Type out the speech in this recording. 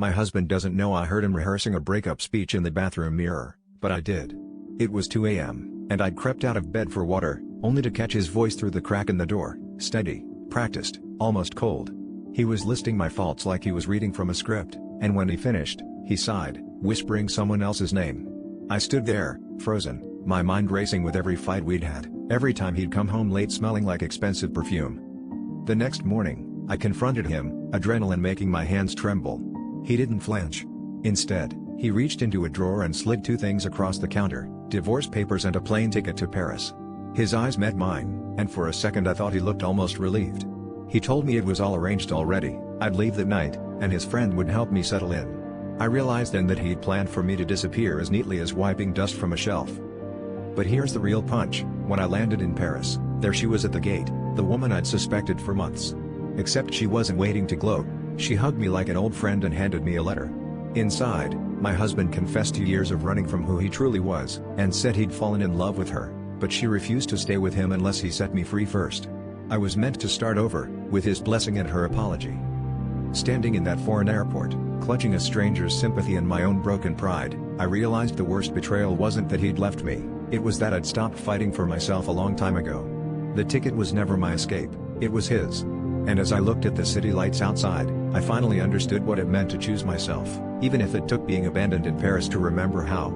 My husband doesn't know I heard him rehearsing a breakup speech in the bathroom mirror, but I did. It was 2 a.m., and I'd crept out of bed for water, only to catch his voice through the crack in the door, steady, practiced, almost cold. He was listing my faults like he was reading from a script, and when he finished, he sighed, whispering someone else's name. I stood there, frozen, my mind racing with every fight we'd had, every time he'd come home late smelling like expensive perfume. The next morning, I confronted him, adrenaline making my hands tremble. He didn't flinch. Instead, he reached into a drawer and slid 2 things across the counter, divorce papers and a plane ticket to Paris. His eyes met mine, and for a second I thought he looked almost relieved. He told me it was all arranged already, I'd leave that night, and his friend would help me settle in. I realized then that he'd planned for me to disappear as neatly as wiping dust from a shelf. But here's the real punch: when I landed in Paris, there she was at the gate, the woman I'd suspected for months. Except she wasn't waiting to gloat, she hugged me like an old friend and handed me a letter. Inside, my husband confessed to years of running from who he truly was, and said he'd fallen in love with her, but she refused to stay with him unless he set me free first. I was meant to start over, with his blessing and her apology. Standing in that foreign airport, clutching a stranger's sympathy and my own broken pride, I realized the worst betrayal wasn't that he'd left me, it was that I'd stopped fighting for myself a long time ago. The ticket was never my escape, it was his. And as I looked at the city lights outside, I finally understood what it meant to choose myself, even if it took being abandoned in Paris to remember how.